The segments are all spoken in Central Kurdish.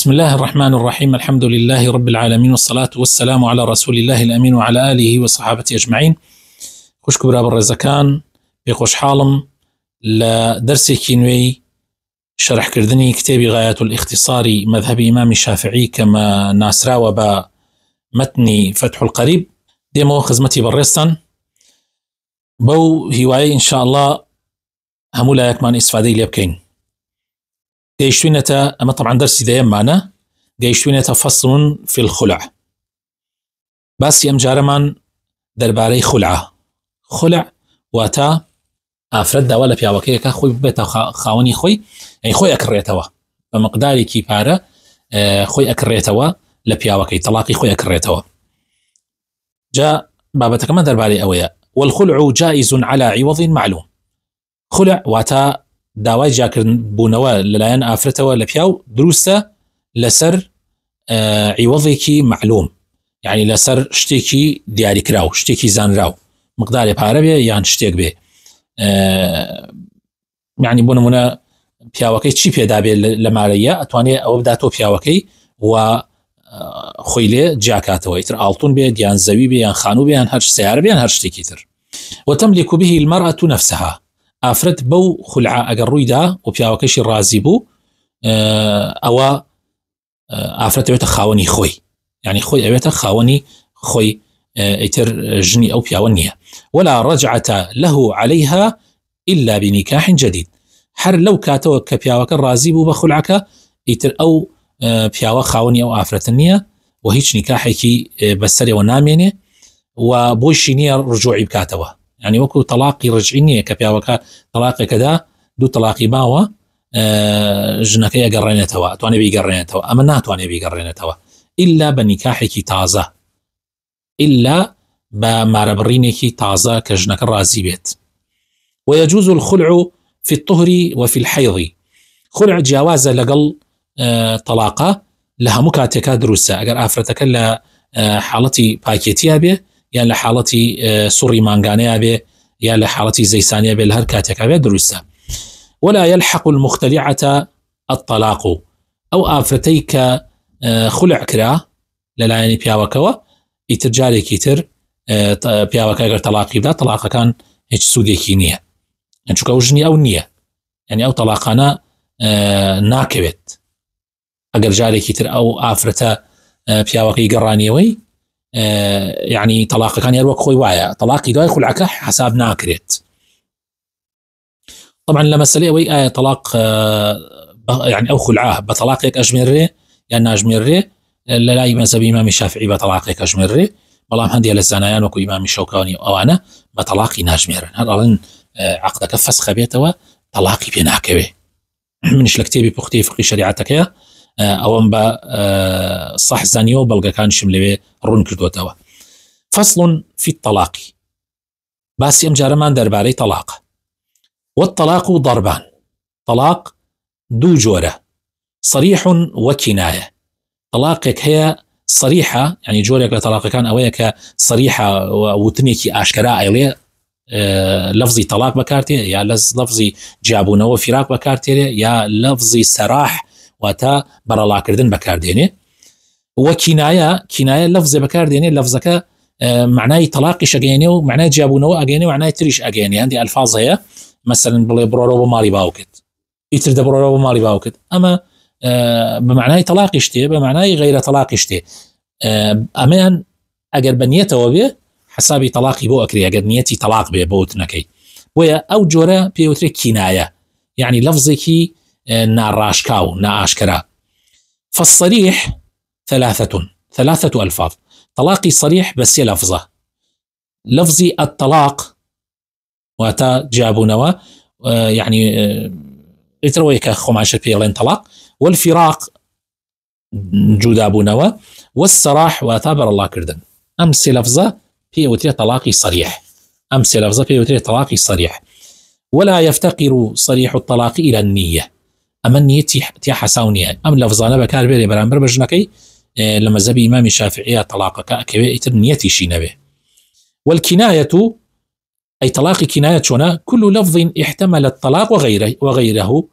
بسم الله الرحمن الرحيم. الحمد لله رب العالمين، والصلاة والسلام على رسول الله الأمين وعلى آله وصحابته أجمعين. خوشك برا برزكان بخوش حالم لدرسي كينوي شرح كردني كتابي غاية الاختصار مذهب إمام الشافعي كما ناسرا وبا متني فتح القريب ديمو خزمتي برستان بو هواي إن شاء الله همولا يكمان إسفادي ليبكين. قيشتوينة أما طبعا درسي دايم معنا قيشتوينة فصل في الخلع، بس يم جارمان درباري خلع واتا أفرد دا ولا بياوكيكا خوي بيتا خاوني خوي يعني خوي أكريتوا بمقداري كيبارة خوي أكريتوا لبياوكي طلاقي خوي أكريتوا. جاء بابتا كمان درباري أويا والخلع جائز على عوض معلوم. خلع واتا داوای جاکردن بوونەوە لەلایەن ئافرەتەوە لە پیاو دروستە لەسەر عیوەضێکی معلوم، یعنی لەسەر شتێکی دیاریکراو، شتێکی زانراو، مقدارێ پارە بێ یان شتێک بێ. یعنی بۆ نمونە پیاوەکەی چی پێدا بێ لە مارەیە ئەتوانێت ئەوە بداتەوە پیاوەکەی و خۆی لێ جیاکاتەوە، ئیتر ئاڵتون بێت یان زەوی بێ یان خانوو بێ یان هەر سیارە بێ یان هەر شتێکی تر. وتملك به المرأة نفسها. ئافرەت بەو خولعە ئەگەر ڕوویدا و پیاوەکەشی ڕازی بوو ئەوە ئافرەت ئەوێتە خاوەنی خۆی، یعنی خۆی ئەوێتە خاوەنی خۆی، ئیتر ژنی ئەو پیاوە نییە. ولا رجعة له عليها إلا بنكاح جديد. هەر لەو کاتەوە کە پیاوەکە ڕازی بوو بە خولعەکە ئیتر ئەو پیاوە خاوەنی ئەو ئافرەتە نییە و هیچ نیکاحێکی بەسەرەوە نامێنێ و بۆشی نییە ڕجوعی بکاتەوە. يعني وكو طلاقي رجعينية كبياوكا طلاقي كذا دو طلاقي باوا جنكي قرينتوا تواني بيقرينتوا أما ناتواني بيقرينتوا إلا بنكاحك تازة، إلا بماربرينك تازة كجنك الرازي بيت. ويجوز الخلع في الطهر وفي الحيض. خلع جوازة لقل طلاقة لها مكاتكا دروسة أقر آفرتك لحالتي باكيتيا به یان لە حاڵەتی سوڕی مانگانەیە بێ یان لە حاڵەتی زەیسانیە بێ، لە هەر کاتێکا بێ دروستە. ولا يلحق المختلعة الطلاق. ئەو ئافرەتەی کە خولع کرا لەلایەنی پیاوەکەوە ئیتر جارێکی تر پیاوەکە ئەگەر تەلاقی بدا تەلاقەکان هیچ سوودێکی نییە، چونکە ئەو ژنی ئەو نییە، یعنی ئەو تەلاقانە ناکەوێت ئەگەر جارێکی تر ئەو ئافرەتە پیاوەکەی گەڕانیەوەی، يعني طلاق كان يروق خوي وايا طلاقي دوای خلعك حساب ناكريت. طبعا لما سلي وي طلاق يعني او خلعه بطلاقك اجمري يعني اجمري لا يمذهب امام الشافعي بطلاقك اجمري والله هندي للزنايان وكو امام الشوكاني او انا بطلاقي ناجمر هذا عقدك فسخ بيته طلاقي بيناكبه منش لكتابي بختي فقه شريعتك يا ئەوەم بە صح زانیەوە بەڵگەکانشم لەوێ ڕوون کردوتەوە. فصل في الطلاق. باسی ئەم جارەمان دەربارەی طلاق. والطلاق ضربان. طلاق دوو جۆرە، صريح وكناية. طلاقێک هەیە صريحة، يعني جۆرێک لە طلاقەکان ئەوەیە کە صريحة وتنێکی ئاشکرا ئەیڵێ لفظی طلاق بەکارتێ یا لفظی جیابوونەوە فراق بەکارتێنێ یا لفظی سراح واتا بەرەڵاکردن بەکاردێنێ. وكناية لفظ بەکاردێنێ لفظەکە معنای طلاقی شەگەێنێ و معنای جیابوونەوە ئەگەێنێ و معنای تریش ئەگەێنێ. هەندی ئەلفاظ هەیە مثلا بڵێ بڕۆرە بۆ ماڵی باوکت، ئیتر دەبڕۆرە بۆ ماڵی باوکت، ئەمە بمعنای طلاقی شتێ بمعنای غیرە طلاقی شتێ. ئەمەیان ئەگەر بەنیەتەوە بێ حسابی طلاقی بۆ ئەکرێ ئەگەر نیەتی طلاق بێ بۆ وتنەکەی. بۆیە ئەو جۆرە پێوترێ کینایە، يعني لفظێکی ناراشكاو ناشكرا. فالصريح ثلاثة ألفاظ. طلاقي صريح بس لفظة، لفظي الطلاق واتا جابونوا يعني اترويك خماشة بيلين طلاق، والفراق جودابونوا، والسراح واتابر الله كردن. أمس لفظة بيوتري طلاقي صريح، أمس لفظة بيوتري طلاقي صريح. ولا يفتقر صريح الطلاق إلى النية. أما النية تي حساونية أم لفظانة بكار بيري برامبر بجنكي لما زبي إمام الشافعية طلاقك أكوي إتر نيتي شينبه. والكناية أي طلاق كناية شونا كل لفظ احتمل الطلاق وغيره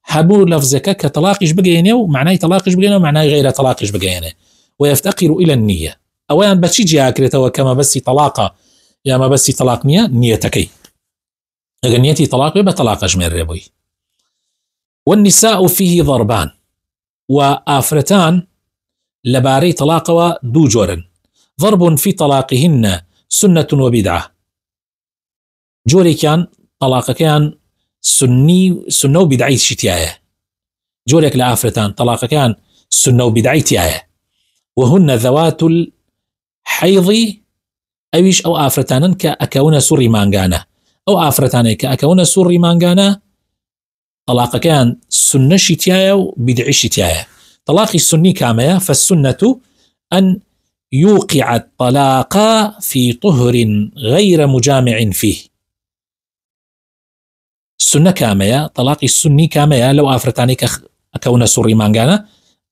هەبوو لەفزەکە کە تەلاقیش بگەێنێ و معنای تەلاقیش بگەێنە و معنای غیرە تەلاقیش بگەێنێ ويفتقر إلى النية ئەویان بەچی جیاکرێتەوە کە مەبەستی تەلاقە یا مەبەستی تەلاق نییە نیەتەکەی ئەگەر نیەتی تەلاق بێ بە تەلاق ژمێرێ بووی. والنساء فيه ضربان وآفرتان لباري طلاقوا دو جورن ضرب في طلاقهن سنة وبدعة جوري كان طلاق كان سنة وبدعي شتياية جوريك لآفرتان طلاق كان سنة وبدعي تياية وهن ذوات الحيض أويش أو آفرتان كأكون سوري مانغانا أو آفرتان كأكون سوري مانغانا طلاق كان سنة شتياية وبدعي شتياية. طلاق السني كامية فالسنة أن يوقع الطلاق في طهر غير مجامع فيه. السنة كامية طلاق السني كامية لو آفرتانيك أكون سوري مانغانا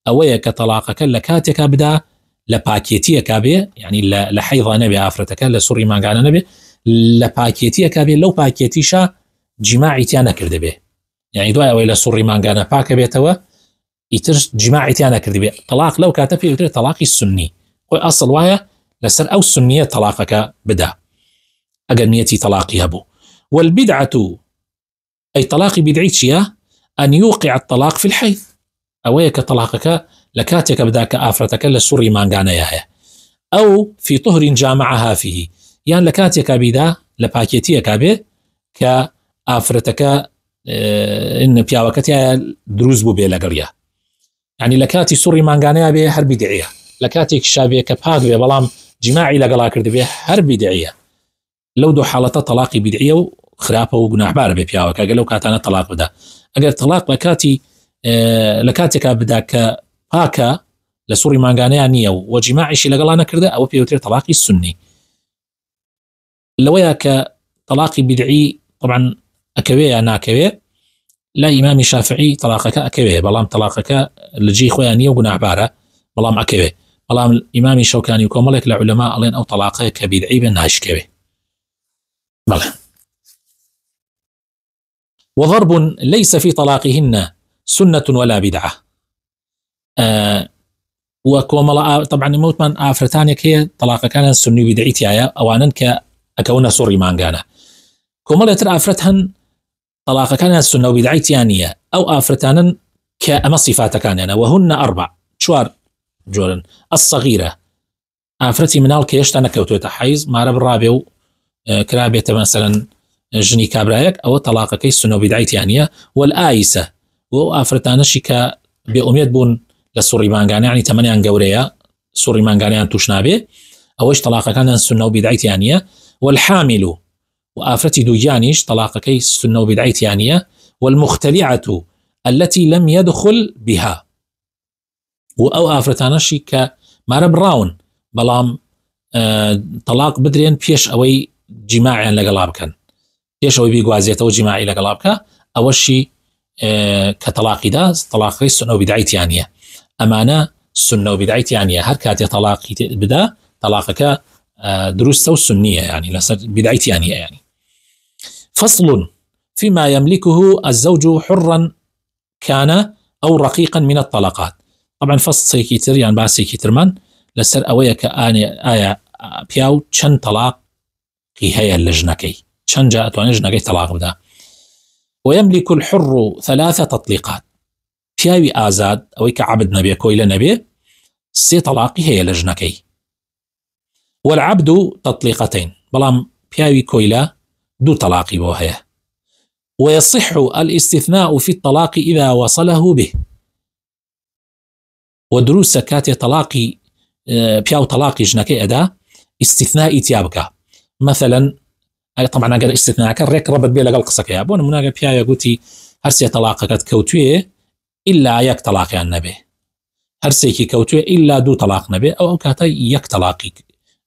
أويك طلاقك لكاتك بدا لباكيتية كابية يعني لحيضة نبي آفرتك لسوري مانغانا نبي لباكيتية كابية لو باكيتيشا جماعي تيانا كرد به يعني دواء وإلى سوري مانغانا باك بيتوا يترش جماعي تيانا كرد به طلاق لو كاتب يتر طلاقي السني قوي أصل وايا لسر أو السنية طلاقك بدا أقرنيتي طلاقي هبو. والبدعة أي طلاق بدعيتشيا أن يوقع الطلاق في الحيض أويك طلاقك لكاتك بداك آفرتك لسوري مانغانا ياهي أو في طهر جامعها فيه يعني لكاتك بدا لباكيتية كابي كآفرتك إن بياوكتها دروز بو بيلا قرية يعني لكاتي سوري مانغانيا بيه هر بدعية لكاتي كشابيه كباك بيه بلام جماعي لقلا كرد بيه هر بدعية لو دو حالة طلاقي بدعية وخرابة وقناح بارا بيه بياوكا قالو كاتانا طلاق بدا اگر طلاق لكاتي لكاتي كبدا كباكا لسوري مانغانيا نية وجماعي شي لقلا نكرده او بيوتر طلاقي السني لويا كطلاقي بدعي طبعا أكوية ناكوية لا إمام شافعي طلاقك أكوية بلام طلاقك لجي خوانية وقناع بارة بلام أكوية بلام الإمام شوكاني وكملك لعلماء ألين أو طلاقك بدعي بناش كوية بلى. وضرب ليس في طلاقهن سنة ولا بدعة وكمل طبعا موت من آفرتانيك هي طلاقك كان سني بدعي تيايا أوانا كأكون سوري مانغانا كمل يتر آفرتهن طلاق كان السنة وبدعي تيانية أو آفرتانا كأما صفات كان وهن 4 شوار جورن الصغيرة آفرتي منال كيشتانا كوتوتا حيز مارب الرابع كرابية مثلا جني كابرايك أو طلاق كي السنة وبدعي تيانية والآيسة وآفرتانا شكا بأميد بون لسوري مانغاني يعني 8 قوريا سوري مانغاني توشنابي أوش طلاق كان السنة وبدعي تيانية والحامل وآفرتي دوجانيش طلاق كيس سنة وبدعي تيانية والمختلعة التي لم يدخل بها أو آفرتانشي كمارب راون بلام طلاق بدرين بيش أوي جماعي لقلابكن بيش أوي بيقوازيته وجماعي لقلابك أوشي كطلاقي دا طلاق كيس سنة وبدعي تيانية أمانة سنة وبدعي تيانية هركاتي طلاقي بدا طلاقك دروسته السنية يعني لسه بدعي تيانية يعني. فصل فيما يملكه الزوج حرا كان أو رقيقا من الطلقات. طبعا فصل سيكيتر يعني بعد سيكيتر من لسر أويا كآني آية بياو چن طلاق هي اللجنكي چن جاءت ونجنكي طلاق بدا. ويملك الحر 3 تطليقات بياوي آزاد أوي كعبد نبي كويل نبي 3 طلاقي هي لجنكي والعبد تطليقتين بلام بياوي كويلا 2 طلاقي بوهيه. ويصح الاستثناء في الطلاق إذا وصله به ودروس كاتي طلاقي بياو طلاقي جنكي أدا استثناء تيابك مثلا طبعا أقل استثناء كالريك ربط بيه لقل قصك يا أبونا مناقل بياو يقولي هرسي طلاقك كوتوية إلا يك طلاقي عن نبي هرسيكي كوتوية إلا 2 طلاق نبي أو كاتا يك طلاقي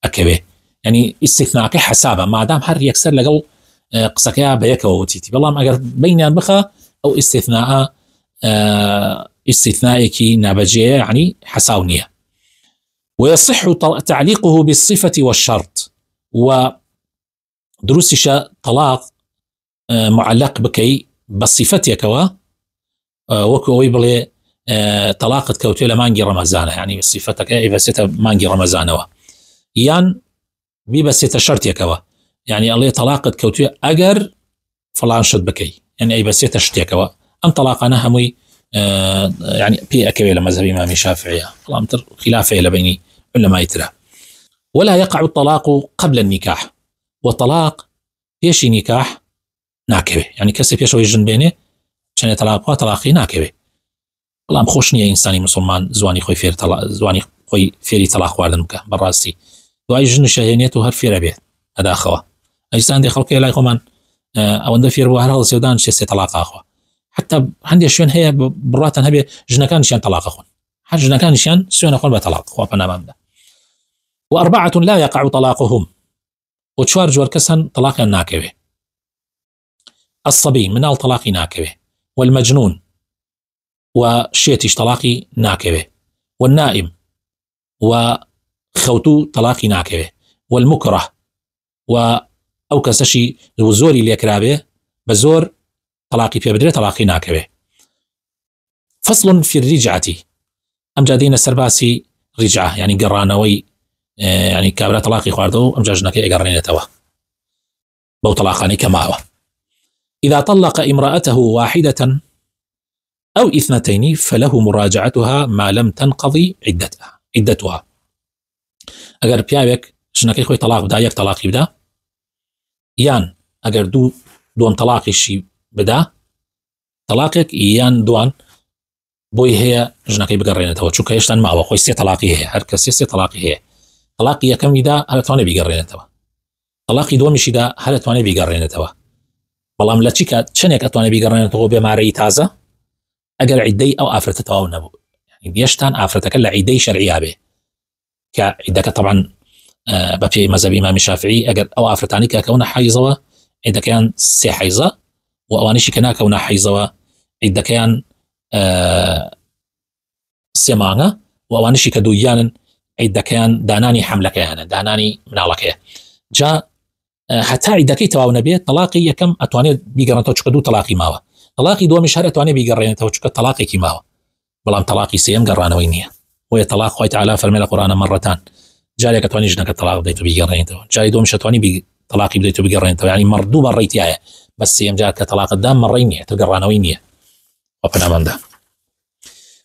أكبه يعني استثناء حسابا ما دام هر يكسر لقل قسكيا بيك ووتيتي والله ما قال بينان بخا أو استثنائك نابجية يعني حساونية. ويصح تعليقه بالصفة والشرط ودروسش طلاق معلق بكي بصفتك وەکو ئەوەی بڵێ تەلاقت کەوتێ لە مانگی ڕەمەزانە، یعنی صفەتەکە ئەیبەسێتە مانگی ڕەمەزانەوە، یان بیبەسێتە شەرتێکەوە، یعنی ئەڵێ تەلاقت کەوتێ ئەگەر فڵان شت بکەی، یعنی ئەیبەسێتە شتێکەوە. ئەم تەلاقانە هەمووی يعني پێ ئەکەوێت لە مەذهبی ئیمامی شافعیە، بەڵام خلافەیە لە بینی علەمای ترە. ولا يقع الطلاق قبل النكاح، والطلاق پێشی نکاح ناکەوێ، یعنی کەسێک پێشەوەی ژن بێنێ چەنێ تەلاقوا تەلاقی ناکەوێ. بەڵام خۆش نییە ئینسانی مسلمان زوانی خۆی فێری تەلاق خواردن بکە، بەڕاستی دوای ژنش هێنێت و هەر فێرە بێت ئەداخەوە. ئەیسان دێ خەڵکی لای خۆمان ئەوەندە فێر بوو هەر هەڵسێودان سێ تەلاق ئاخوا، حتى هەندێک شوێن هەیە بڕاتەن هەبێ ژنەکانیشیان تەلاق خۆن، هەر ژنەکانیشیان سوێنە خۆن بە تەلاق، خوا پەنامان بدە. وأربعة لا يقع طلاقهم، وچوار جۆر کەس هەن تەلاقیان ناکەوێ. الصبي مناڵ تەلاقی ناکەوێ، والمجنون وشێتیش تەلاقی ناکەوێ، والنائم وخەوتوو تەلاقی ناکەوێ، والمكره و ئەو کەسەشی زۆری لێکرابێ بە زۆر تەلاقی پێ بدرێت تەلاقی ناکەوێ. فصل في الرجعة، ئەم جا دێنە سەر باسی ڕیجعە، یعنی گەڕانەوەی، يعني كابرا طلاقي خواردو ام جاجناكي اقرنينتوا بو طلاقاني كماوا. إذا طلق امرأته واحدة أو اثنتين فله مراجعتها ما لم تنقضي عدتها. اگر پیاوێک ژنەکەی خۆی طلاق بدا، یەک طلاقی بدا، یان اگر دوم طلاقیشی بدا، طلاقێک یان دوان بۆی هەیە ژنەکەی بگەڕێنێتەوە، چونکە هێشتا ماوە، خۆی سێ طلاقی هەیە، هەر کەسێ سێ طلاقی هەیە. طلاقی یەکەمیدا هەر توانێ بیگەڕێنێتەوە، طلاقی دووەمیشیدا هەر توانێ بیگەڕێنێتەوە، بەڵام لە چی کات چەندێک ئەتوانێ بیگەڕێنێتەوە بێمارەی تازە ئەگەر عیدەی ئەو ئافرەتە تەواو نەبوو، یعنی یەشتان ئافرەتەکە لە عیدەی شەرعیا بێ، کە عیدەکە طبعا بە پێی مەذهبی ئیمامی شافعی ئەگەر ئەو ئافرەتانی کە کەونە حەیزەوە عیدەکەیان سێ حەیزە، و ئەوانیشی کە ناکەونە حەیزەوە عیدەکەیان سێ مانگە، و ئەوانیشی کە دوویانن عیدەکەیان دانانی حەملەکەیانە، دانانی مناڵەکەیە. جا هەتا عیدەکەی تەواو نەبێت تەلاقی یەکەم ئەتوانێت بیگەڕێنێتەوە، چونکە دوو تەلاقی ماوە، تەلاقی دووەمیش هەر ئەتوانێت بیگەڕێنێتەوە چونکە تەلاقێکی ماوە، بەڵام تەلاقی سێم گەڕانەوەی نییە. وەیە تەلاق خوای تعالی فەرمێ لە قورئانە مەڕەتان، جارێک ئەتوانی ژنەکە تەلاق بدەیت و بیگەڕێنیتەوە، جاری دووەمیش ئەتوانی تەلاقی بدەیت و بیگەڕێنیتەوە، یعنی مەردوو بەڕێیتیایە، بەس سێم جار کە تەلاقت دا مەڕەی نییە، تر گەڕانەوەی نییە. وپەنامەندە.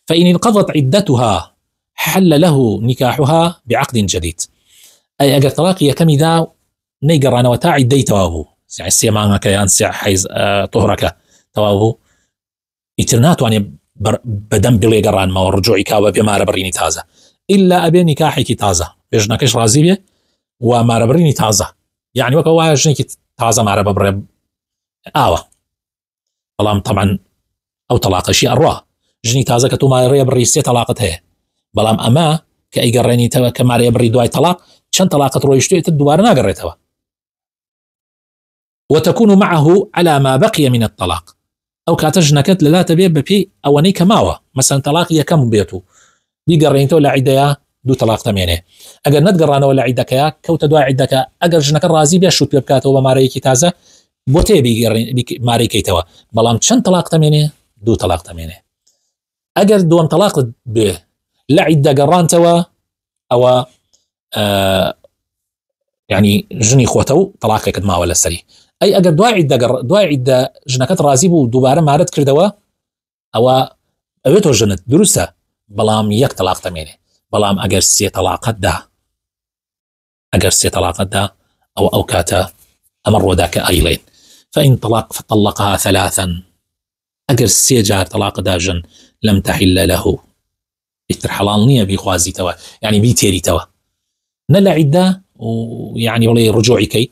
فإن انقضت عدتها حل له نكاحها بعقد جديد، أي أجر طلاق يكمي دا نيقرانه وتا عدي توابو، يعني سيمانك يان سي حيز طهرك توابو يترنات واني بدم بلي قران ما ورجوعي كاوة بما ربريني تازة، إلا أبي نكاحك تازة بيجناكش رازي بيه وما ربريني تازة، يعني وكوا جنيك تازة ما ربري بلام طبعا أو طلاق شيء أرواه ژنی تازە کە تۆ مارەیە بڕی سێ تەلاقت هەیە، بەڵام ئەمە کە ئەیگەڕێنیتەوە کە مارەیە بڕی دوای تەلاق چەند تەلاقت ڕۆیشتوێتە دووبارە ناگەڕێتەوە. وتكون معه على ما بقي من الطلاق، ئەو کاتە ژنەکەت لەلاتە بێ بەپێی ئەوەنەی کە ماوە، مەسەن تەلاق یەکەم بێت و بیگەڕێنیتەوە لە عیدەیە دوو تەلاق تەمێنێ، ئەگەر نەتگەڕانەوە لە عیدەکەیە کەوتە دوای عیدەکە، ئەگەر ژنەکە ڕازی بێ شوت پێ بکاتەوە بە مارەیەکی تازە بۆ تێ مارەی کەیتەوە، بەڵام چەند تەلاق تەمێنێ؟ دوو تەلاق تەمێنێ. ئەگەر دووەم تەلاقت بێ لە عیدە گەڕانتەوە ئەوە يعني ژنی خۆتە و تەلاقێکت ماوە لەسەری. ئەی ئەگەر دوای عیدە ژنەکەت ڕازی بوو دووبارە مارەت کردەوە ئەوە ئەوێتۆ ژنت دروستە، بەڵام یەک تەلاق تەمێنێ. بەڵام ئەگەر سێ تەلاقت دا ئەو کاتە ئەمە ڕۆدا کە ئەیڵێن فإن طلق فطلقها ثلاثا، ئەگەر سێ جار تەلاق دا ژن لم تحل له، ئیتر حەڵال نییە بیخوازیتەوە، یعنی بیتێریتەوە، نە لە عیدە یعنی بڵێ ڕجوعی کەی،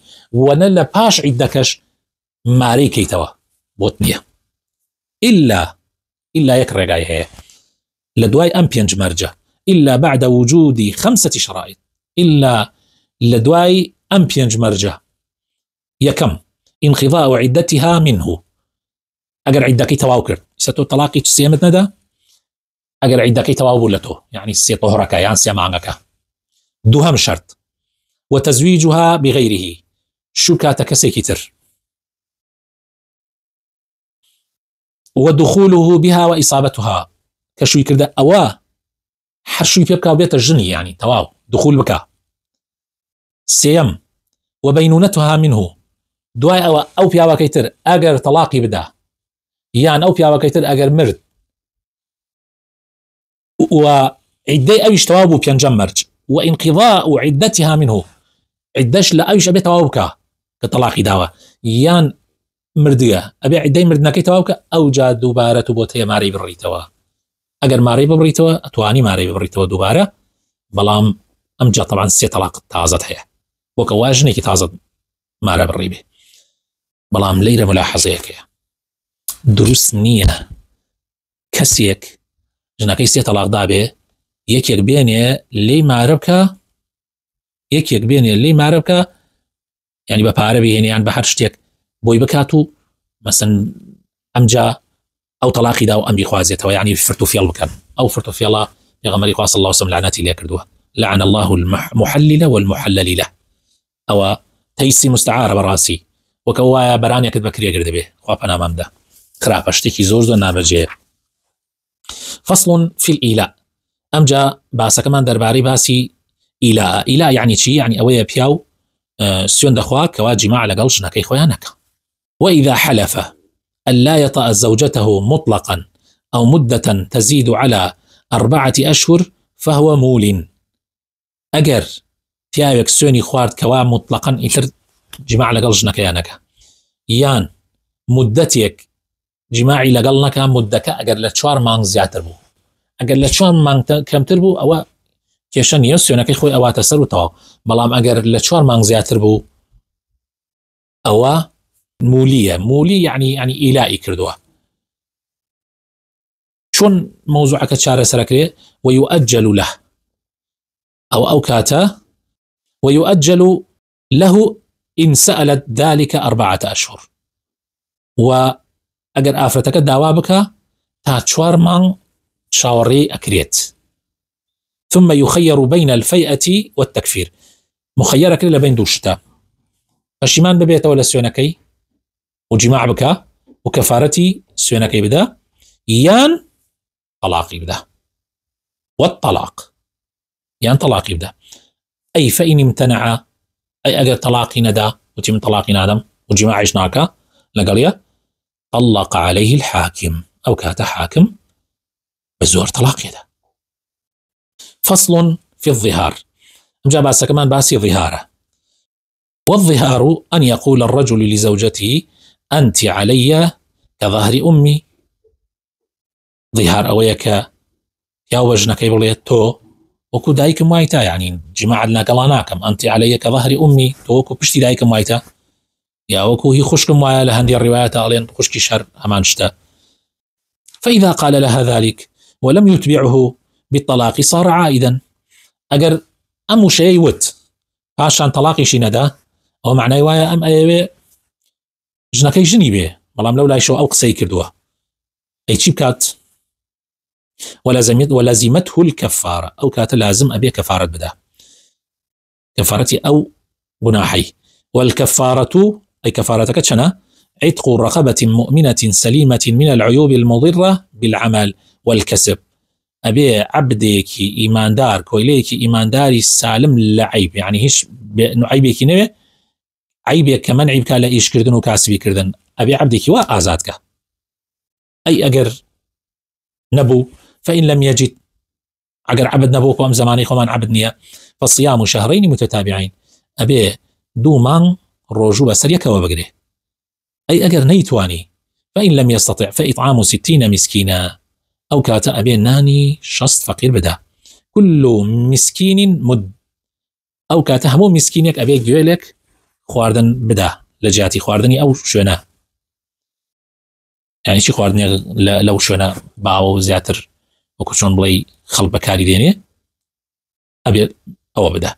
وەنە لە پاش عیدەکەش مارەی کەیتەوە، بۆت نییە. إلا یەک ڕێگای هەیە لە دوای ئەم پێنج مەرجە، إلا بعد وجود 5 شرائط، إلا لە دوای ئەم پێنج مەرجە. یەکەم انقضاء عدتها منه، ئەگەر عیدەکەی تەواو کرد، ئیسا تۆ تەلاقی سێمت نەدا، ئەگەر عیدەکەی تەواو بوو لە تۆ، یعنی سێ طهرەکە یان سێ مانگەکە. دووهەم شەرت وتزويجها بغيره، شو کاتە کەسێکی تر. ودخوله بها وإصابتها كشوي كردا أوا حشوي بيبكا وبيت الجني يعني تواو دخول بكا. سيم وبينونتها منه دواي أو بياوا كيتر أجر طلاقي بدا يعني أو بياوا كيتر أجر مرد وعدي أيش توابو كان جمرج وانقضاء عدتها منه عدش لا أيش أبي توابك كطلاقي داوا يان مردية أبي عدي مردنا كي توابك أو جا دوبارة بوتي ماري بريتوا أجر ماري بريتوا تواني ماري بريتوا دوبارة بلام أمجا طبعا سي طلاق تازت هي وكواجني كي تازت ماري بريبه بلام ليرة ملاحظة هيك دروس نية كسيك جناكي سي طلاق دابه يك بيني لي معربك يك بيني لي معربك يعني بباربي يعني بحر شتيك بوي بكاتو مثلا أمجا أو طلاقي دا أو أم بخوازيته يعني فرتو في البكان أو فرتو في الله يغمري قاص الله وسلم لعناتي ليه كردوها لعن الله المحلل والمحلل له أو تيسي مستعارة براسي وكوايا برانيا كد بكريا قرد به خوابنا مامدا خراب اشتكي زوج دو نابجيه. فصل في الإيلاء أمجا باسا كمان درباري باسي إيلاء يعني شي يعني أويا بياو سيون دخوا كواجي مع لقلش نكي خويانك. وإذا حلف أن لا يطأ زوجته مطلقا أو مدة تزيد على 4 أشهر فهو مول. أجر تياوك سيوني خوارد كوا مطلقا إتر جماع لقلش نكيانك يان مدتك جماعي لقلنك مدك أجر لتشوار مانغ زياتر بو أجر لتشوار مانغ كمتر بو أو كيشان يسيونك خوي أو تسر وتوا بلام أجر لتشوار مانغ زياتر بو أو مولي يعني إيلائي كردوه. شون موضوعك تشار سركري ويؤجل له أو كاتا ويؤجل له إن سألت ذلك 4 أشهر وأجر آفرتك الدوابك تاتشوار مان شاوري أكريت ثم يخير بين الفيئة والتكفير مخيرك إلا بين دوشتا فشمان ببيت ولا سيونكي وجماع بك وكفارتي سيونكي بدا يان طلاقي بدا والطلاق يان طلاقي بدا أي فإن امتنع أي أجر طلاقي ندى وتم طلاقي نادم وجماع إجناك لقاليا طلق عليه الحاكم أو كات حاكم بزور طلاق يدا. فصل في الظهار جاء باسا كمان باسي ظهاره. والظهار أن يقول الرجل لزوجته أنت علي كظهر أمي. ظهار أويك يا وجنك يبغي تو وكو دايكم وايتا يعني جماعة لنا قلاناكم أنت علي كظهر أمي تو وكو بشتي دايكم وايتا يا وكو هي خشكم وايا لهندي الروايات أغلين خشكي شر أمان شتا. فإذا قال لها ذلك ولم يتبعه بالطلاق صار عائدا. أجر أمو شيء وت عشان طلاقي شي ندى أو معناه وايا أم أيوه جنكي جني به بلام لولا شو أو قصي كردوه أي شي بكات ولازمته الكفارة أو كات لازم أبي كفارة بدا كفارتي أو جناحي. والكفارة أي كفارتك شنا عتق رقبة مؤمنة سليمة من العيوب المضرة بالعمل والكسب. أبي عبدك إيمان دار كويليك إيمان داري سالم لعيب يعني هيش عيبك نوي عيبك كمان عيبك لا إيش كردن وكاسبي كردن أبي عبدك وآزادك. أي أجر نبو فإن لم يجد أجر عبد نبوك وأم زماني خمان عبدنيا فالصيام شهرين متتابعين. أبي دومان روجو بسريك وبقره. أي أجر نيتواني فإن لم يستطع فإطعام 60 مسكينا أو كاتا أبي ناني شصت فقير بدا كل مسكين مد أو كاتا همو مسكينك أبي جويلك خواردن بدا لجاتي خواردني أو شونا يعني شي خواردني لو شونا باو زياتر وكشون بلي خلب بكاري ديني أبي أو بدا.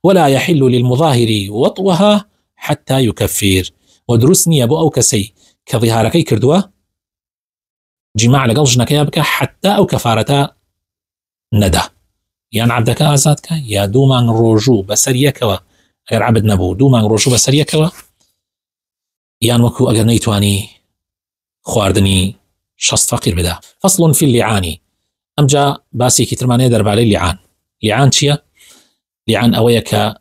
ولا يحل للمظاهر وطوها حتى يكفير. ودرسني أبو أو كسي كظهاركي كردوه جماع لقل جنكيا بك حتى أو كفارتا ندى يعني عبدك آزادك يا دومان روجو بسريكوا غير عبد نبو دومان روجو بسريكوا يعني وكو أجر نيتواني خواردني شخص فقير بدا. فصل في اللعان. ئەمجا باسێکی ترمانەیە دەربارەی لیعان. لیعان چییە؟ لیعان ئەوەیە کە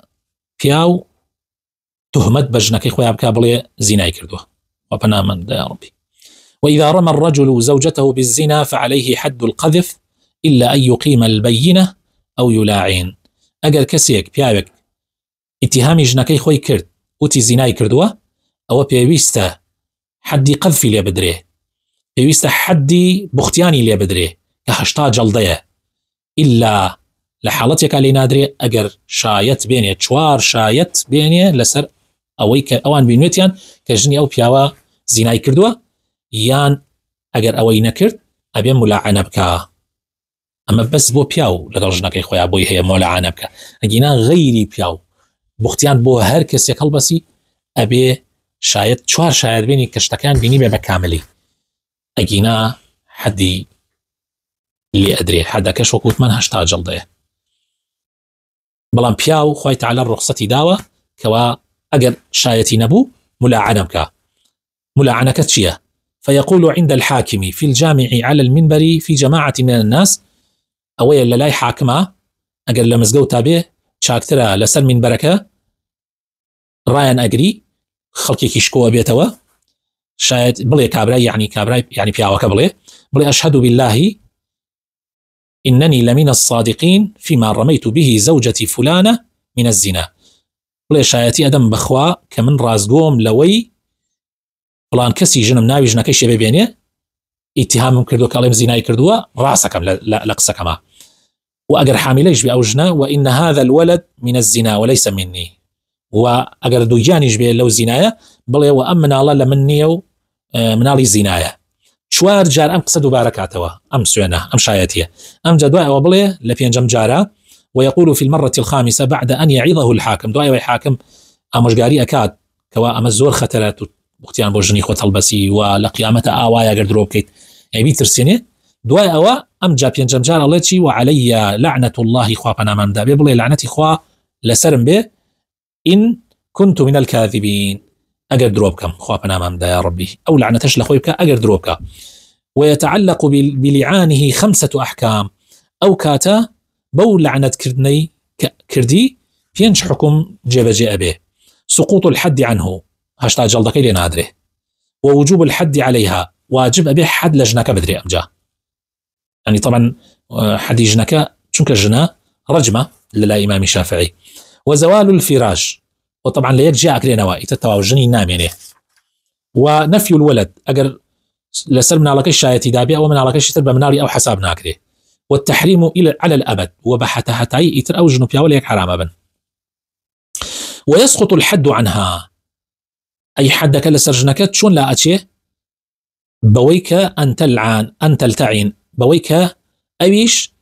پیاو تهمت بە ژنەکەی خۆیان بکا بڵێ زینای کردووە. وپەنامەندە یا ربی. وإذا رمى الرجل زوجته بالزنا فعليه حد القذف إلا أن يقيم البينة أو يلاعن. ئەگەر کەسێک پیاوێک ئیتیهامی ژنەکەی خۆی کرد وتی زینای کردووە، ئەوە پێویستە حدی قەذفی لێ بدرێ، پێویستە حدی بوختیانی لێ بدرێ کە 80 جەڵدەیە. ئیلا لە حاڵەتێکا لێ نادرێ ئەگەر شایەت بێنێ، 4 شایەت بێنێ لەسەر ئەوەی کە ئەوان بینوێتیان کە ژنی ئەو پیاوە زینای کردووە، یان ئەگەر ئەوەی نەکرد ئەبێ مولعانە بکە. ئەمە بەس بۆ پیاو لەگەڵ ژنەکەی خۆیان بۆی هەیە مولعانە بکە. ئەگینا غەیری پیاو بوختیان بۆ هەر کەسێک هەڵبەسی ئەبێ شایەت 4 شایەت بینی کە شتەکان بینی بێ بە کاملی. ئەگینا حدی لێ ئەدرێ، حدەکەش وەکوتمان 80 جەڵدەیە. بەڵام پیاو خوای تەعالی ڕوخسەتی داوە کەوا ئەگەر شایەتی نەبوو مولعانە بکە. مولعانەکە چییە؟ فيقول عند الحاكم في الجامع على المنبر في جماعة من الناس. ئەوەیە لە لای حاکمە ئەگەر لە مزگەوتا بێ چاکترە لەسەر منبەرەکە ڕایان ئەگری خەڵکێکی شکۆوە بێتەوە، شاید بڵێ کابرای یعنی پیاوەکە بڵێ أشهد بالله إنني لمن الصادقين فيما رميت به زوجتي فلانة من الزنا. بڵێ شایەتی ئەدەم بەخوا کە من ڕازگۆم لەوەی فلان کەسی ژنم ناوی ژنەکەی شێ ببێنێ ئیتیهامم کردو کەڵێم زینای کردووە، ڕاستەکەم لە قسەکەما. وأجر حامليش بأوجنا وإن هذا الولد من الزنا وليس مني. وأجر دوجانيش بيه لو زنايا بلي وأمنا الله لمني منالي زنايا. شوار جار أم قصدوا باركاتوا أم سوينا أم شايتيه أم جدواء وبلي لفين جمجارا. ويقول في المرة الخامسة بعد أن يعظه الحاكم دواء ويحاكم أمجاري أكاد كوا أم الزور خطرات وقتيان بوجني خوت البسي ولقيامة آوايا قد روبكيت يعني بيتر سنة دواء أوا أم جابين جمجار الله شيء وعلي لعنة الله خوابنا من دابي بلي لعنتي خوا لسرم به إن كنت من الكاذبين. أجر دروبكم خوابنا من دا يا ربي أو لعنتش لخويبك أجر دروبك. ويتعلق بلعانه 5 أحكام أو كاتا بو لعنة كردني كردي بينش حكم جيب به. سقوط الحد عنه 8 جلدك لي نادره، ووجوب الحد عليها واجب به حد لجنك بدري أمجا. يعني طبعا حد جنك شنك الجنا رجمة للا إمام الشافعي. وزوال الفراش وطبعا لا يجي أكل نوائي تتواجني نامينه. ونفي الولد أجر لسر من على الشاية دابي أو من على كش تربى مناري أو حساب ناكره. والتحريم إلى على الأبد وبحتها حتى يتر أو جنوب يوليك حرام أبن. ويسقط الحد عنها أي حدك لسرجنكت شون لا أتيه بويك أن تلعن أن تلتعن بويك أيش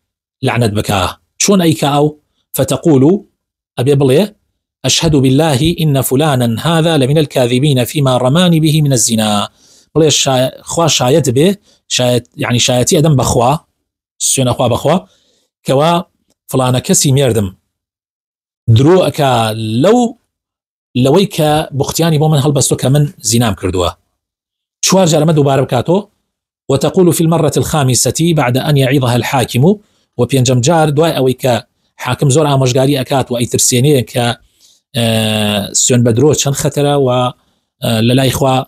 لعنت بكاه شون أيك أو فتقول أبي بليه أشهد بالله إن فلانا هذا لمن الكاذبين فيما رماني به من الزنا. بليه خوا شايت به شايت يعني شايتي أدم بخوا سين أخوا بخوا كوا فلانا كسي ميردم دروك لويك بختياني بومن هلبستو كمن زنام كردوا شوار جرمد باربكاتو. وتقول في المرة الخامسة بعد أن يعظها الحاكم وبينجم جار دواء أويك حاكم زور مشغاري أكات وأي ترسينيه ك سيون بدرو شن خطرة و للا إخوة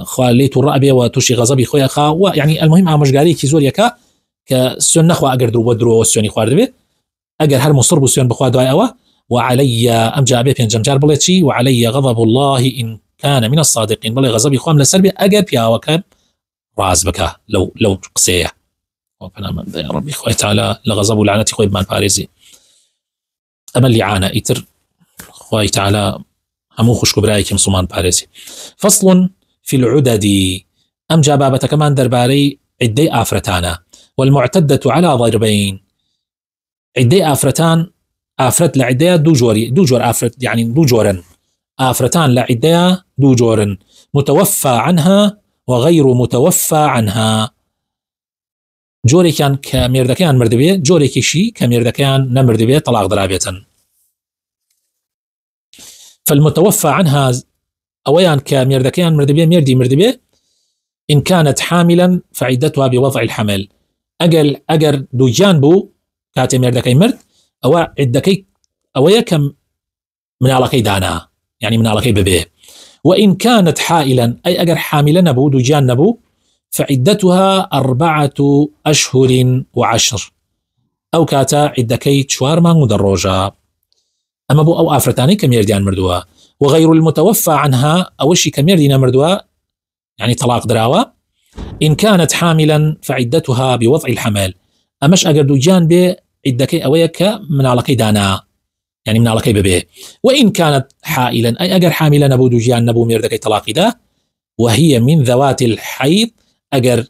خوا ليتو الرأبي وتوشي غضبي خويا خا ويعني المهم مشغاري كي زور يكا كسيون نخوا أقر درو وسيوني خوار دبي أقر هر مصرب سيون بخوا دواء أوا. وعلي أمجا أبي بينجم جار بلتشي وعلي غضب الله إن كان من الصادقين بلي غضبي خوام لسربي أقر بيا وكان راز بكا لو قسيه. وفنا من يا ربي خوي تعالى لغضب ولعنتي خوي بمان باريزي أما اللي عانى إتر خوي تعالى همو خشكو برايك مصومان باريزي. فصل في العدد أمجا بابة كمان درباري عدي آفرتانا والمعتدة على ضربين. عدي آفرتان آفرت لعدية دو جور آفرت يعني دو جورن آفرتان لعدية دو جورن متوفى عنها وغير متوفى عنها. جوري كان كميردكان مردبية جوري كشي كميردكان نمردبية طلاق درابية. فالمتوفى عنها أويان كميردكان مردبية مردبية إن كانت حاملا فعدتها بوضع الحمل. أجر دوجان بو كاتي مردكي مرد أو عدكي أو يكم من علاقي دانا يعني من علاقي ببيه. وإن كانت حائلا أي أجر حاملا نبو دوجان نبو فعدتها 4 أشهر و10 أو كاتا عدكي تشوار ما مدروجة. أما بو أو آفرتاني كميرديان مردوا وغير المتوفى عنها أوشي كميردين مردوا يعني طلاق دراوة. إن كانت حاملا فعدتها بوضع الحمل. أمش أجر دوجان بي عدكي أويك من علاقي دانا يعني من علاقي ببيه. وإن كانت حائلا أي أجر حاملا نبو دوجان نبو ميردكي طلاقي دا وهي من ذوات الحيض أجر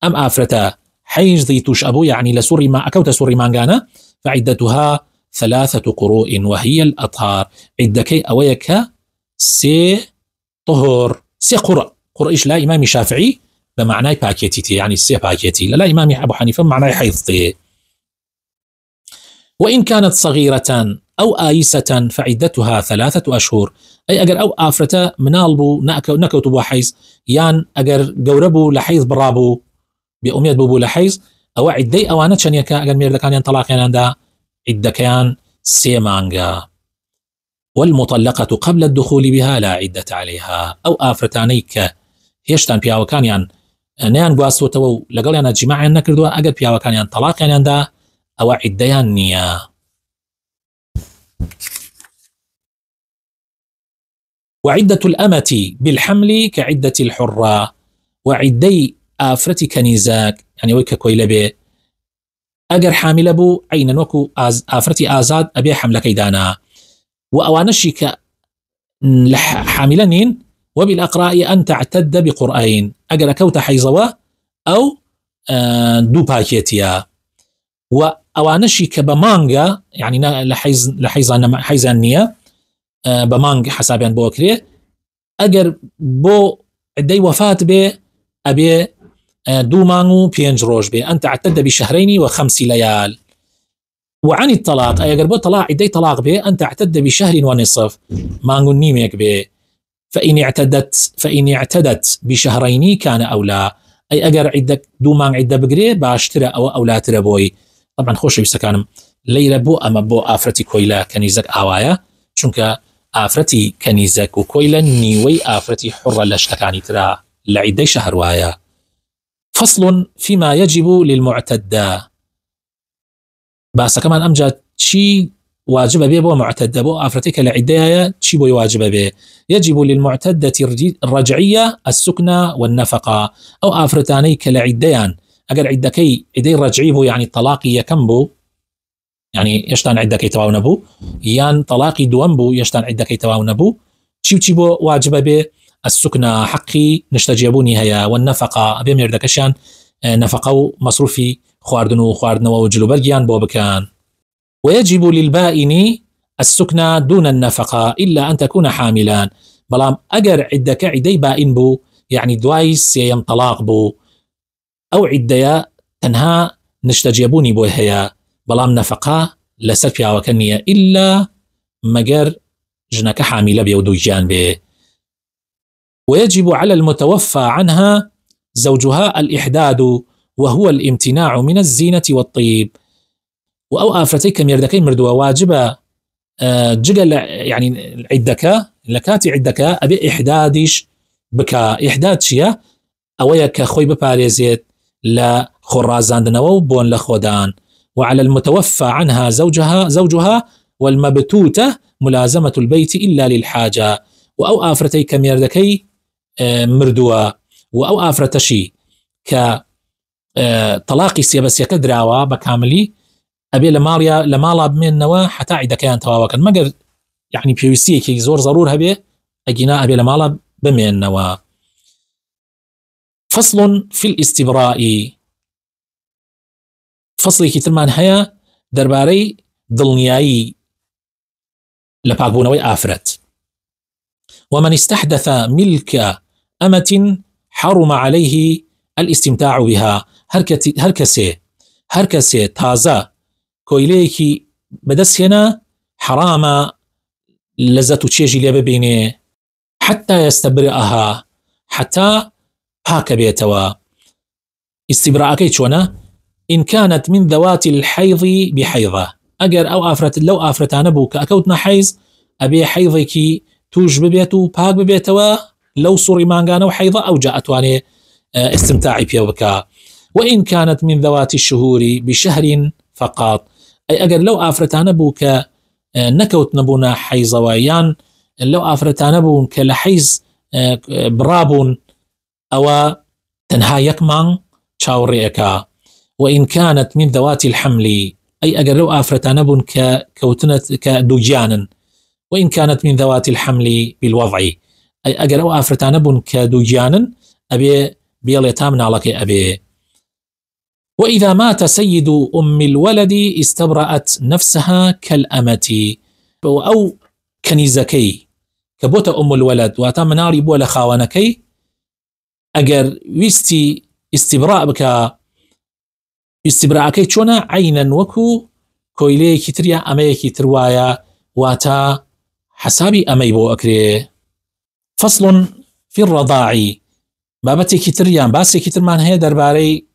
أم آفرتا حيج ذي تشأبو يعني لسوري ما أكوت سوري مانغانا فعدتها 3 قروء وهي الأطهار. عدكي أويك سي طهر سي قرء إيش لا إمام شافعي بمعنى باكيتي يعني سي باكيتي لا إمام أبو حنيفة بمعنى حيضتي. وإن كانت صغيرة أو آيسة فعدتها 3 أشهر أي أجر أو آفرتا منالبو نكوتبو حيز يان أجر جوربو لحيز برابو بأمية بوبو لحيز أو عدي أوانا شنيكا أجر ميرد كان ينطلاق يناندا عدة كان سيمانغا. والمطلقة قبل الدخول بها لا عدة عليها أو آفرتانيك هيشتان بياو كان يان نيان قواسو تو لقل يانا جماع نكردوا أجر بياو كان ينطلاق يناندا أو عديان نيا. وعدة الأمة بالحمل كعدة الحرة. وعدي آفرتي كنيزاك يعني ويك كويلة بي أجر حامل بو عينا وكو آفرتي آزاد أبي حمل كيدانا وأوانشي حاملين وبالأقراء أن تعتد بقرآن أجر كوت حيزوا أو دو باكيتيا. وأوانشي كبمانجا يعني حيزانية بمانج حسابيا بوكري أجر بو عدي وفاة بي أبي 2 مانغ و 5 روج بي أن تعتد ب2 و5 ليال. وعن الطلاق أي أجر بو طلاق عدي طلاق بي أن تعتد ب1.5 مانغ نيميك بي فإن اعتدت ب2 كان أولى أي أجر عدك 2 مانغ عدة بقري باشترى أو أولى تربوي. طبعا خوش بسكانم ليلة بو أما بو آفرتي كويلة كنيزك آوايا چونك آفرتي كنيزك وكويلة نيوي آفرتي حرة لشتكاني ترى لعدي شهر وايا. فصل فيما يجب للمعتدة. بس كمان أمجد شي واجب به بو معتدة بو آفرتك لعديها شي بو واجب به. يجب للمعتدة الرجعية السكنة والنفقة أو آفرتانيك لعديان أجر عدكي عدي رجعي بو يعني طلاقي يكم بو يعني يشتان عدكي تواو نبو يان طلاقي دوام بو يشتان عدكي تواو نبو شي بو واجب به السكنة حقي نشتجيبوني هيا والنفقة أبي ميردكشان نفقه مصروفي خواردنو وجلو برجيان بو بكان. ويجب للبائن السكنة دون النفقة إلا أن تكون حاملان. بلام أجر عدك عدي بائن بو يعني دوايس يم طلاق بو أو عديا تنها نشتجيبوني بو هيا بلام نفقة لسرفيا وكنية إلا مجر جنك حاملة بيودو جانبه. ويجب على المتوفى عنها زوجها الإحداد وهو الامتناع من الزينة والطيب. وأو آفرتيك ميردكي مردوا واجبة جقل يعني عدك لكاتي عدك أبي إحدادش بكا إحداد شيا أويك خوي بباريزيت لا خرازان دنو بون لخودان. وعلى المتوفى عنها زوجها والمبتوتة ملازمة البيت إلا للحاجة. وأو آفرتيك ميردكي مردوا وأو آفرتشي ك طلاقي سيبس يكدراوا بكاملي أبي لمالا بمن نوا حتى عدا كان تواوكن مقر يعني بيوسي كي زور ضرور هبي أجينا أبي لمالا بمن نوا. فصل في الاستبراء. فصل كترمان هيا درباري ضلنياي لباقبونوي آفرت. ومن استحدث ملك أمة حرم عليه الاستمتاع بها. هركسي تازا كويليكي بدس هنا حرام لذة تشيجي لي ببيني حتى يستبرئها حتى پاکە بێتەوە. ئیستیبراءەکەی چۆنە؟ إن كانت من ذوات الحيض بحيضة، أجر أو آفرت لو آفرتان بو كأكوتنا حيض أبي حيضك توج ببيتو باق ببيتوا لو صوري مانغانا وحيضة أو جاءتواني استمتاعي بيوبكا. وإن كانت من ذوات الشهور بشهر فقط، أي أجر لو آفرتان بو كنكوت نبونا حيضة ويان لو آفرتان بو كلحيز برابون أو تنها يكمان شاوريكا. وإن كانت من ذوات الحمل، أي أجر لو آفرتان بون ككوتنة كدوجانا. وإن كانت من ذوات الحمل بالوضع، أي أجر لو آفرتان بون كدوجانا أبي بيليتامنا لك أبي. وإذا مات سيد أم الولد استبرأت نفسها كالأمة، أو كنيزكي كبوت أم الولد واتام ناري بولا خاوانكي أجر ويستي استبراء بك استبراءكي چۆنە عينا وكو كويليكي تريا أميكي تروايا واتا حسابي أمي بو أكري. فصل في الرضاع، بابتكي تريان باسكي ترمان هي درباري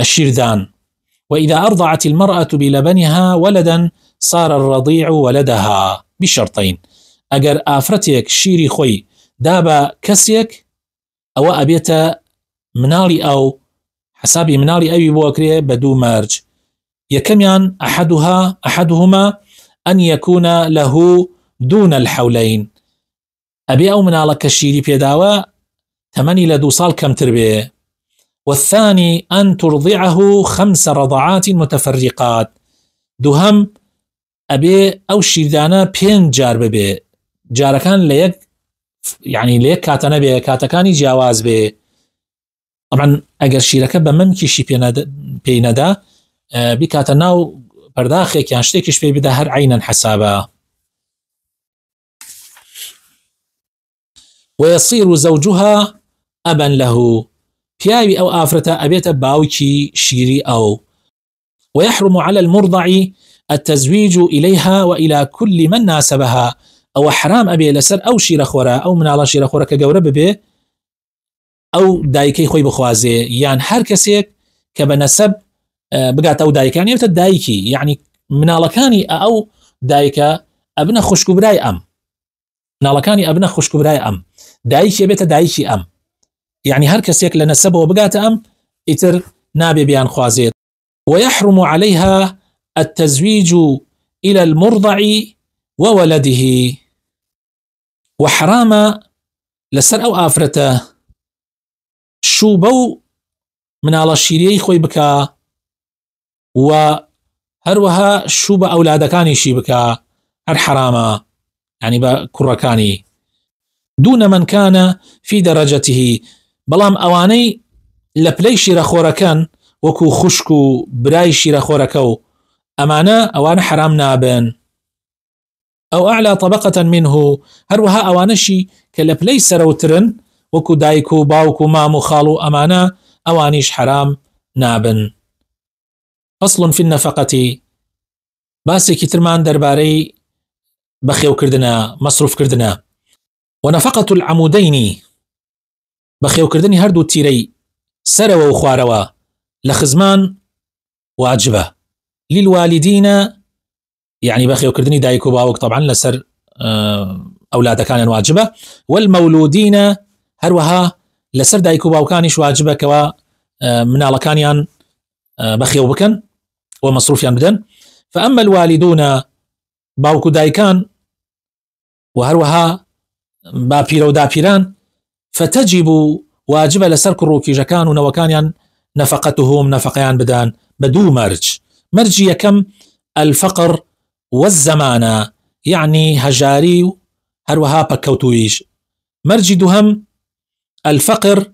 شيردان. وإذا أرضعت المرأة بلبنها ولدا صار الرضيع ولدها بشرطين. أجر آفرتك شيري خوي دابا كسيك أو أبيت منالي أو حسابي منالي أبي بوكري بدو مارج. يكميان أحدهما أن يكون له دون الحولين، أبي أو منالك الشيري بيداوا تمني لدو صال كم تربيه. والثاني أن ترضعه 5 رضعات متفرقات، دوهم أبي أو شيردانا 5 جار ببي، جاركان ليك يعني ليك كاتنا بي كاتكاني جواز بي. طبعا اگر شیرەکە بە مەمکیشی پێی نەدا بیکاتە ناو پەرداخێکیان شتێکیش پێی بدا هەر عینەن حەسابە. ويصير زوجها أبا له، پیاوی ئەو ئافرەتە ئەبێتە باوکی شیری ئەو. ويحرم على المرضع التزويج إليها وإلى كل من ناسبها، أو حرام أبي لسر أو شيرخورا أو من على شيرخورا كجورة ببي أو دايكي خوي بخوازي، يعني هر كسيك كبنسب بقات أو دايك يعني دايكي يعني منالكاني أو دايكا أبنا خشكو براي أم، منالكاني أبنا خشكو براي أم، دايكي بيت دايكي أم، يعني هر كسيك لنسبه وبقات أم إتر نابي بيان خوازي. ويحرم عليها التزويج إلى المرضع وولده. وحرام لسر أو آفرته شوبو من على الشيري خوي بكا، وهروها شوب أولادكاني شي بكا هر حرامة يعني بكركاني دون من كان في درجته. بلام أواني لبلي شيرا خوركان وكو خشكو براي شيرا خوركو أمانا أوان حرام نابن. أو أعلى طبقة منه، هروها أوانشي كلبلي سروترن وكو دايكو باوكو مامو خالو أمانا أوانيش حرام نابن. فصل في النفقة، باسي كترمان درباري بخيو كردنا مصروف كردنا. ونفقة العمودين، بخيو كردني هردو تيري سروا وخواروا لخزمان واجبة للوالدين، يعني بخيو كردني دايكو باوك طبعا لسر أولاد كان واجبة، والمولودين هروها لسر دايكو باوكانيش واجبة كوا من على كانيان بخيو بكن ومصروفيان بدن. فأما الوالدون باوكو دايكان وهروها بابيرو دابيران فتجب واجبة لسر كروكي جكان ونوكانيان نفقتهم نفقيان بدان بدو مرج يكم الفقر والزمانة، يعني هجاري هروها بكوتويش. مرجي دهم الفقر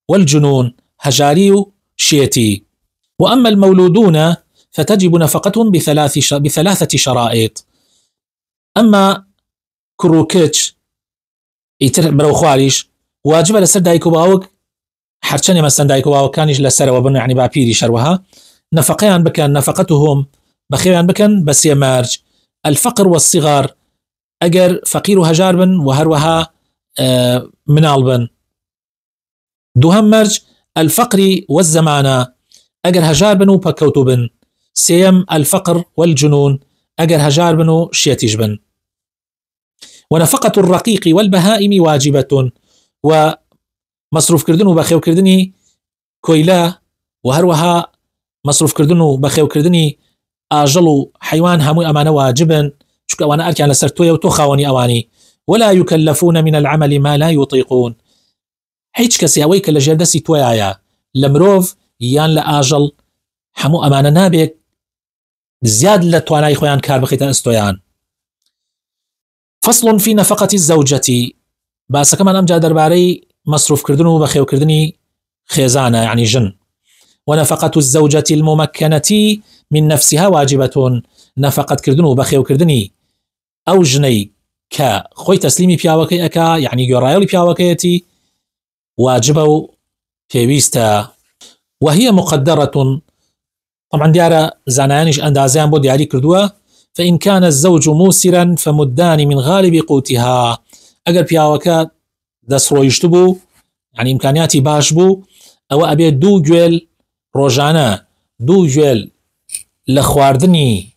والجنون هجاري شيتي. وأما المولودون فتجب نفقتهم بثلاثة شرائط. أما كروكيتش يتر برو خواريش واجب لسر دايكو باوك حرشاني مثلا دايكو باوك كانش لسر وبن يعني بابيري شروها نفقيان بكن نفقتهم بخيران بكن بس يمارج. الفقر والصغار أجر فقير هجار بن وهروها منال بن دوهم مرج الفقر والزمانة أجر هجار بنو بكوتو بن. سيم الفقر والجنون أجر هجار بنو شيتيج بن. ونفقة الرقيق والبهائم واجبة ومصروف كردن وبخيو كردني كويلا وهروها مصروف كردن وبخيو كردني آجلو حيوان همو أمانة واجبا شكا وانا أركي على سرتوية وتخاوني أواني ولا يكلفون من العمل ما لا يطيقون. هيج كسي أويك لجردسي تويايا لمروف يان لآجل همو أمانة نابك زياد لتواناي خويان كار بخيتا استويان. فصل في نفقة الزوجة بس كمان أمجا درباري مصروف كردنو وبخيو كردني خيزانة يعني جن. ونفقة الزوجة الممكنة من نفسها واجبة نفقة كردنو وبخيو كردني أو جني كخوي تسليمي بياوكي أكا يعني يرايولي بياوكيتي واجبه بيويستا وهي مقدرة. طبعا ديارة زانانيش أندازان بو دياري كردوه. فإن كان الزوج موسرا فمدان من غالب قوتها أجر بياوكا دسرو يشتبو يعني إمكانياتي باش بو أو أبي دو جويل روجانا دو جويل لخواردني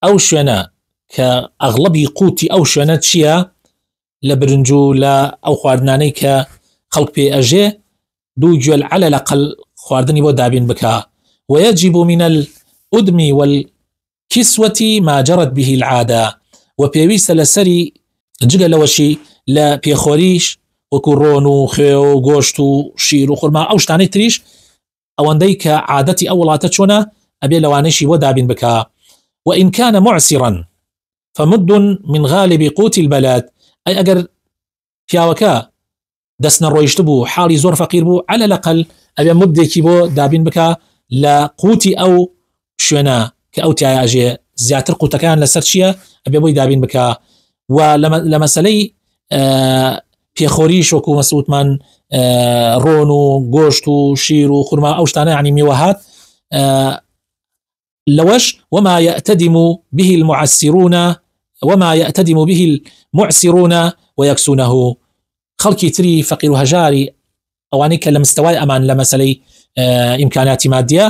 أو شونا كأغلبي قوتي أو شونا تشيا لبرنجو لا أو خواردناني كخلق بي أجي دو جويل على الأقل خواردني بو دابين بكا. ويجب من الأدم والكسوة ما جرت به العادة وبيويس لسري جگە لەوەشی لە پێخۆریش وەکو ڕۆن و خوێ و گۆشت و شیر و خورما ئەو شتانەی تریش ئەوەندەی کە عادەتی ئەو وڵاتە چۆنە ئەبێ لەوانەیشی بۆ دابین بکە. وإن كان معسرا فمد من غالب قوت البلد أي ئەگەر پیاوەکە دەستنە ڕۆیشت بوو حاڵی زۆر فەقیر بوو على الأقل ئەبێ مدێکی بۆ دابین بکە لە قوتی ئەو شوێنە کە ئەو تایە ئەژێ زیاتر قوتەکان لەسەر چییە ئەبێ بۆی دابین بکە. و لە مەسەلەی پێخۆریش وەکو مەسعودمان ڕۆن و گۆشت و شیر و خورما ئەو شتانە یعنی میوەهات لەوەش وما يأتدم به المعسرون ويكسونه خەڵکی تری فەقیر و هەژاری ئەوانەی کە لە مستەوای ئەمان لە مەسەلەی ئیمکاناتی مادیە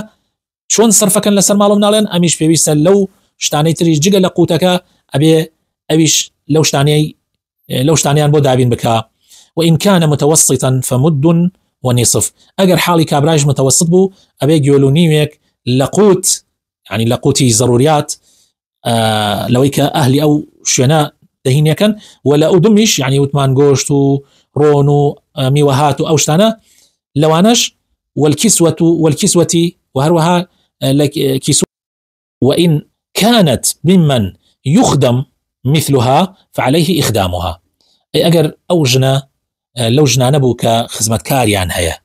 چۆن سەرفەکەن لەسەر ماڵ و مناڵێن ئەمیش پێویستە لەو شتانەی تریش جگە لە قوتەکە ئەبێ ئەویش لەو شتانیان بۆ دابین بکە. وإن كان متوسطا فمد ونصف ئەگەر حاڵی کابراش متوسط بوو ئەبێ گوێل و نیوێک لە قوت يعني لە قوتی ضروريات لەوەی کە ئەهلی ئەو شوێنە دەهینەکەن و لە ئەودمیش يعني وتمان گۆشت و ڕۆن و میوەهات و ئەو شتانە لەوانەش والكسوة وهروها كسوة. وإن كانت ممن يخدم مثلها فعليه إخدامها أي أجر أو جنا لو جنا نبو كخدمتكاريان هيا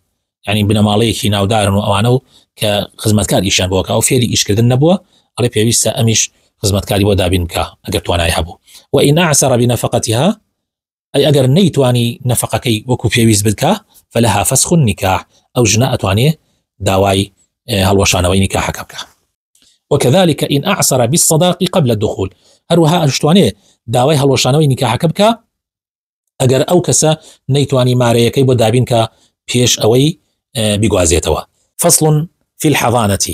يعني بنماڵەیەکی ناودارن و ئەوانە كخدمتكار إيشان بووە أو فێری ئیشکردن نەبووە ئەڵێ پێویستە ئەمیش خدمتكاری بۆ دابین بکە ئەگەر توانای هەبوو. وإن أعسر بنفقتها أي أجر نەیتوانی نەفەقەکەی وەکو پێویست بکە فلها فسخ النكاح أو جنا ئەتوانێ داوای هەڵوەشانەوەی نیکاحەکە بکە. وكذلك إن أعسر بالصداق قبل الدخول هروها أشتواني داوای هەڵوەشانەوەی نیکاحەکە بکە ئەگەر ئەو کەسە نەیتوانی مارەیەکەی بۆ دابین کە پێش ئەوەی بیگوازێتەوە. فصل في الحضانة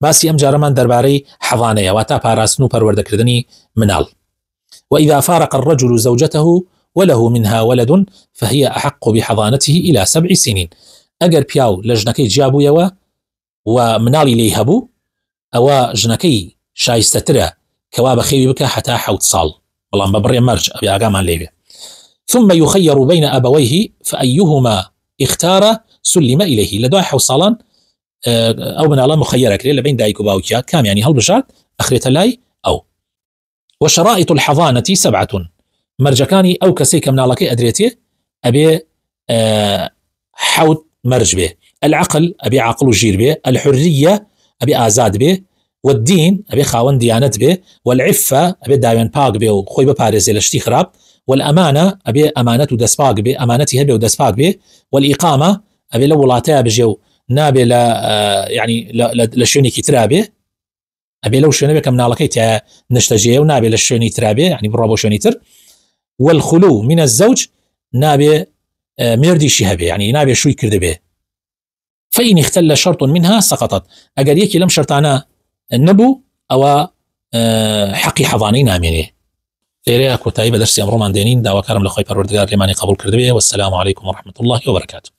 باسی ئەم جارەمان دەربارەی حەضانەیە واتە پاراستن و پەروەردەکردنی مناڵ. وإذا فارق الرجل زوجته وله منها ولد فهي أحق بحضانته إلى 7 سنين ئەگەر پیاو لە ژنەکەی جیابوویەوە و مناڵی لێی هەبوو ئەوە ژنەکەی شایستەترە کەوا بەخێوی بکە حتا 7 ساڵ بەڵام بە بڕێ مەرج ئەبێ ئاگامان لێبێ. ثم يخير بين أبويه فأيهما اختار سلم إليه لدوای 7 ساڵان ئەو مناڵە مخيرەکرێ لە بین دایک و باوکیە کام يعني هەڵبژات ئەخرێتە لای ئەو. وشرائط الحضانة 7 مەرجەکانی ئەو کەسەی کە مناڵەکەی ئەدرێتێ ئەبێ 7 مەرج بێ. العقل ئەبێ عاقل و ژیر بێ. الحرية ئەبێ ئازاد بێ. والدين أبي خاون ديانت به. والعفة أبي دايما باق به وخوي ببارز لشتي خراب. والأمانة أبي أمانة ودسباق به أمانتي هبه ودسباق به. والإقامة أبي لو ولاتها بجو نابي لا يعني لشوني كترابه أبي لو شوني بكم نالكيت نشتجيه ونابي لشوني ترابه يعني برابو شوني تر. والخلو من الزوج نابي مێردیشی هەبێ ینی نابێ شووی کردبێ فإن اختل شرط منها سقطت ئەگەر یەکی لەم شرطانە نەبوو ئەوە حەقی حەضانەی نامێنێ. لێرەیە کۆتایی بە دەرسی ئەمڕۆمان دێنین. داواکارم لە خۆی پەروەردگار لێمانی قبول کردبێ. والسلام عليكم ورحمة الله وبركاته.